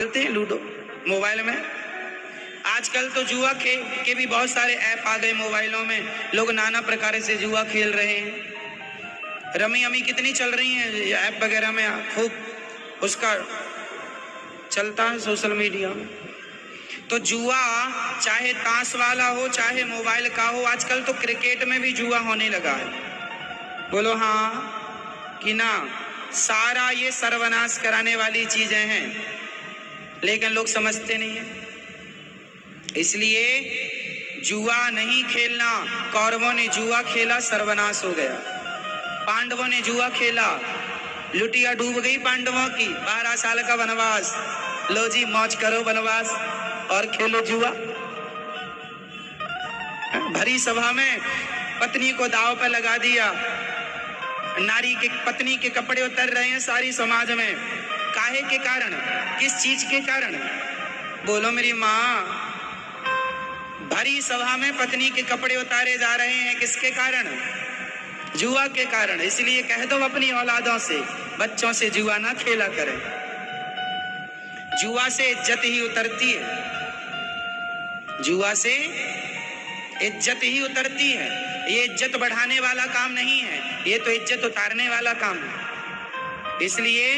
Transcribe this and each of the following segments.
खेलते हैं ludo mobile में। आजकल तो जुआ के भी बहुत सारे ऐप आ गए मोबाइलों में, लोग नाना प्रकार से जुआ खेल रहे हैं। रमी अमी कितनी चल रही हैं ऐप वगैरह में, खूब उसका चलता है सोशल मीडिया में। तो जुआ चाहे ताश वाला हो चाहे मोबाइल का हो, आजकल तो क्रिकेट में भी जुआ होने लगा है। बोलो हाँ कि ना। सारा ये सर्वनाश कराने वाली चीजें हैं, लेकिन लोग समझते नहीं है। इसलिए जुआ नहीं खेलना। कौरवों ने जुआ खेला, सर्वनाश हो गया। पांडवों ने जुआ खेला, लुटिया डूब गई पांडवों की। 12 साल का वनवास, लो जी मौज करो वनवास और खेलो जुआ। भरी सभा में पत्नी को दांव पर लगा दिया। नारी के पत्नी के कपड़े उतर रहे हैं सारी समाज में। काहे के कारण, किस चीज के कारण? बोलो मेरी माँ। भरी सभा में पत्नी के कपड़े उतारे जा रहे हैं, किसके कारण? जुआ के कारण। इसलिए कह दो अपनी औलादों से, बच्चों से जुआ ना खेला करें। जुआ से इज्जत ही उतरती है, जुआ से इज्जत ही उतरती है। ये इज्जत बढ़ाने वाला काम नहीं है, ये तो इज्जत उतारने वाला काम है। इसलिए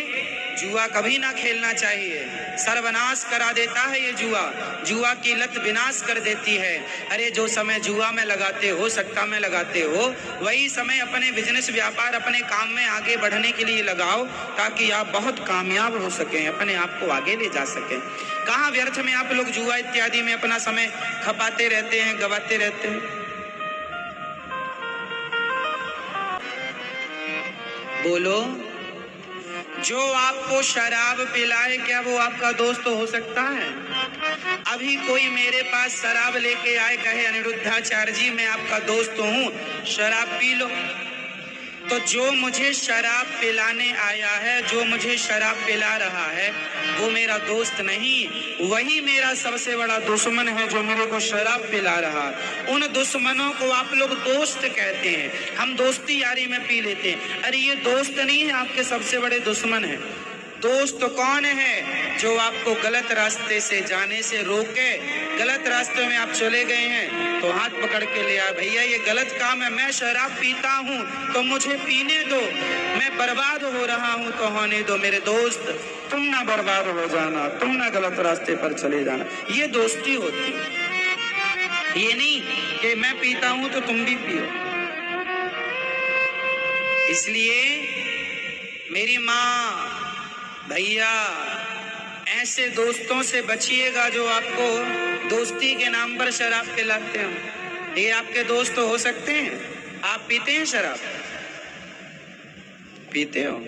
जुआ कभी ना खेलना चाहिए, सर्वनाश करा देता है ये जुआ। जुआ की लत विनाश कर देती है। अरे जो समय जुआ में लगाते हो, सट्टा में लगाते हो, वही समय अपने बिजनेस व्यापार अपने काम में आगे बढ़ने के लिए लगाओ, ताकि आप बहुत कामयाब हो सकें, अपने आप को आगे ले जा सकें। कहाँ व्यर्थ में आप लोग जुआ इत्यादि में अपना समय खपाते रहते हैं, गवाते रहते हैं। बोलो, जो आपको शराब पिलाए क्या वो आपका दोस्त हो सकता है? अभी कोई मेरे पास शराब लेके आए, कहे अनिरुद्धाचार्य जी मैं आपका दोस्त हूँ, शराब पी लो। तो जो मुझे शराब पिलाने आया है, जो मुझे शराब पिला रहा है, वो मेरा दोस्त नहीं, वही मेरा सबसे बड़ा दुश्मन है जो मेरे को शराब पिला रहा। उन दुश्मनों को आप लोग दोस्त कहते हैं, हम दोस्ती यारी में पी लेते हैं। अरे ये दोस्त नहीं है, आपके सबसे बड़े दुश्मन है। दोस्त कौन है? जो आपको गलत रास्ते से जाने से रोके। गलत रास्ते में आप चले गए हैं तो हाथ पकड़ के ले आए, भैया ये गलत काम है, मैं शराब पीता हूँ तो मुझे पीने दो, मैं बर्बाद हो रहा हूँ तो होने दो। मेरे दोस्त, तुम ना बर्बाद हो जाना, तुम ना गलत रास्ते पर चले जाना। ये दोस्ती होती है, ये नहीं कि मैं पीता हूँ तो तुम भी पियो। इसलिए मेरी माँ, भैया, ऐसे दोस्तों से बचिएगा जो आपको दोस्ती के नाम पर शराब पिलाते हो। ये आपके दोस्त हो सकते हैं? आप पीते हैं शराब? पीते हो?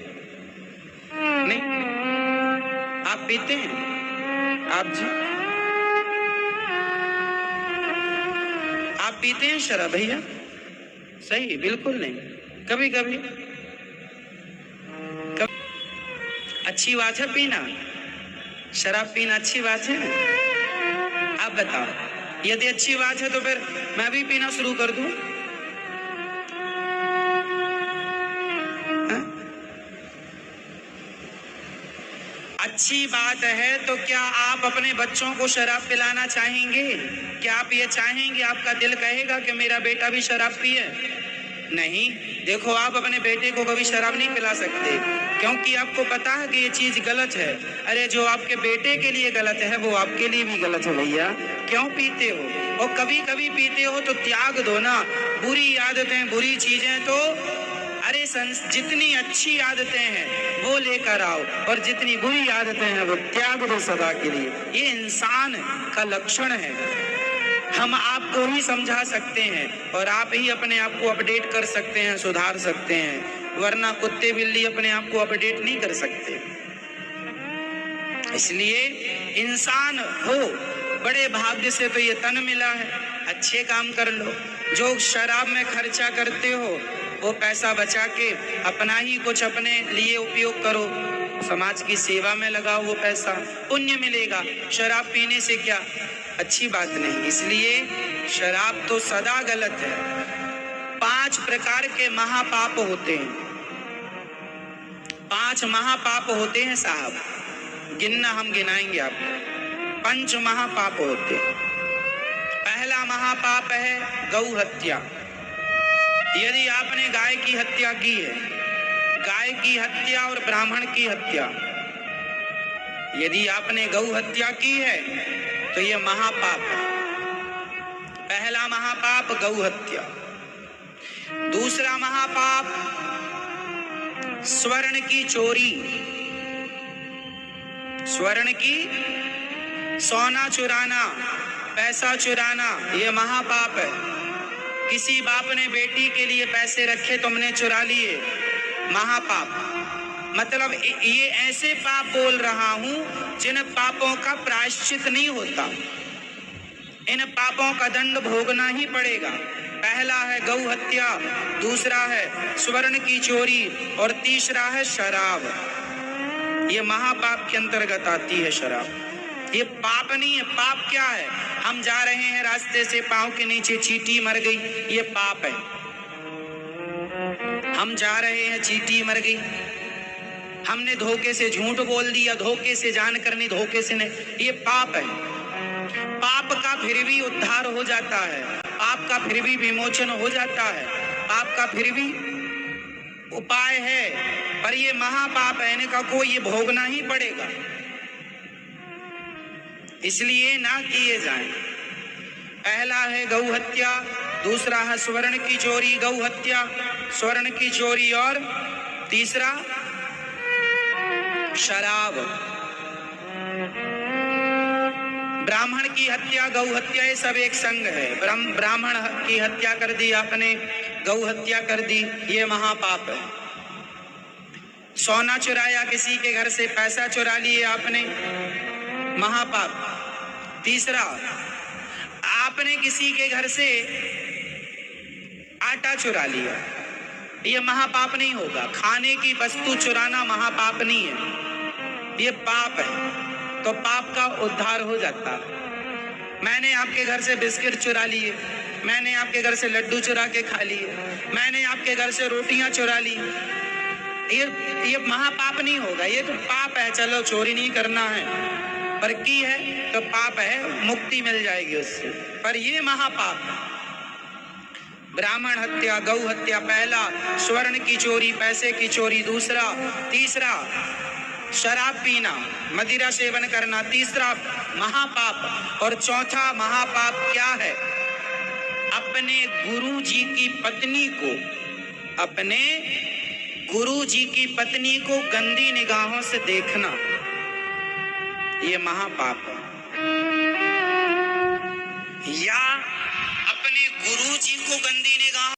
नहीं, आप पीते हैं? आप जी, आप पीते हैं शराब भैया? सही, बिल्कुल नहीं। कभी कभी अच्छी बात है पीना, शराब पीना अच्छी बात है। आप बताओ, यदि अच्छी बात है तो फिर मैं भी पीना शुरू कर दूं? अच्छी बात है तो क्या आप अपने बच्चों को शराब पिलाना चाहेंगे? क्या आप ये चाहेंगे, आपका दिल कहेगा कि मेरा बेटा भी शराब पिए? नहीं। देखो, आप अपने बेटे को कभी शराब नहीं पिला सकते, क्योंकि आपको पता है कि ये चीज गलत है। अरे जो आपके बेटे के लिए गलत है वो आपके लिए भी गलत है भैया। क्यों पीते हो? और कभी कभी पीते हो तो त्याग दो ना। बुरी आदतें, बुरी चीजें तो अरे जितनी अच्छी आदतें हैं वो लेकर आओ, और जितनी बुरी आदतें हैं वो त्याग दो सदा के लिए। ये इंसान का लक्षण है। हम आपको ही समझा सकते हैं और आप ही अपने आप को अपडेट कर सकते हैं, सुधार सकते हैं, वरना कुत्ते बिल्ली अपने आप को अपडेट नहीं कर सकते। इसलिए इंसान हो, बड़े भाग्य से तो ये तन मिला है, अच्छे काम कर लो। जो शराब में खर्चा करते हो वो पैसा बचा के अपना ही कुछ अपने लिए उपयोग करो, समाज की सेवा में लगाओ, वो पैसा पुण्य मिलेगा। शराब पीने से क्या अच्छी बात नहीं। इसलिए शराब तो सदा गलत है। 5 प्रकार के महापाप होते हैं, 5 महापाप होते हैं साहब। गिनना हम गिनाएंगे आपको। 5 महापाप होते। पहला महापाप है गौ हत्या। यदि आपने गाय की हत्या की है, गाय की हत्या और ब्राह्मण की हत्या, यदि आपने गौ हत्या की है तो यह महापाप है। पहला महापाप गौ हत्या। दूसरा महापाप स्वर्ण की चोरी। स्वर्ण की, सोना चुराना, पैसा चुराना, यह महापाप है। किसी बाप ने बेटी के लिए पैसे रखे, तुमने चुरा लिए, महापाप। मतलब ये ऐसे पाप बोल रहा हूं जिन पापों का प्रायश्चित नहीं होता। इन पापों का दंड भोगना ही पड़ेगा। पहला है गौ हत्या, दूसरा है स्वर्ण की चोरी और तीसरा है शराब। ये महापाप के अंतर्गत आती है शराब। ये पाप नहीं है। पाप क्या है? हम जा रहे हैं रास्ते से, पांव के नीचे चींटी मर गई, ये पाप है। हम जा रहे हैं, चींटी मर गई, हमने धोखे से झूठ बोल दिया, धोखे से जानकर नहीं, धोखे से नहीं, ये पाप है। पाप का फिर भी उद्धार हो जाता है, पाप का फिर भी विमोचन हो जाता है, पाप का फिर भी उपाय है, पर ये महापाप है, इनका कोई ये भोगना ही पड़ेगा, इसलिए ना किए जाएं। पहला है गौ हत्या, दूसरा है स्वर्ण की चोरी, गौ हत्या, स्वर्ण की चोरी, और तीसरा शराब। ब्राह्मण की हत्या, गौ हत्या, ये सब एक संग है। ब्राह्मण की हत्या कर दी आपने, गौ हत्या कर दी, ये महापाप है। सोना चुराया किसी के घर से, पैसा चुरा लिए आपने, महापाप। तीसरा, आपने किसी के घर से आटा चुरा लिया, ये महापाप नहीं होगा। खाने की वस्तु चुराना महापाप नहीं है, ये पाप है, तो पाप का उद्धार हो जाता है। मैंने आपके घर से बिस्किट चुरा लिए, मैंने आपके घर से लड्डू चुरा के खा लिए, मैंने आपके घर से रोटियां चुरा ली, ये महापाप नहीं होगा, ये तो पाप है। चलो चोरी नहीं करना है, पर की है तो पाप है, मुक्ति मिल जाएगी उससे, पर ये महापाप है। ब्राह्मण हत्या, गौ हत्या पहला, स्वर्ण की चोरी, पैसे की चोरी दूसरा, तीसरा शराब पीना, मदिरा सेवन करना, तीसरा महापाप, और चौथा महापाप क्या है? अपने गुरु जी की पत्नी को, अपने गुरु जी की पत्नी को गंदी निगाहों से देखना, ये महापाप है। या अपने गुरु जी को गंदी निगाहों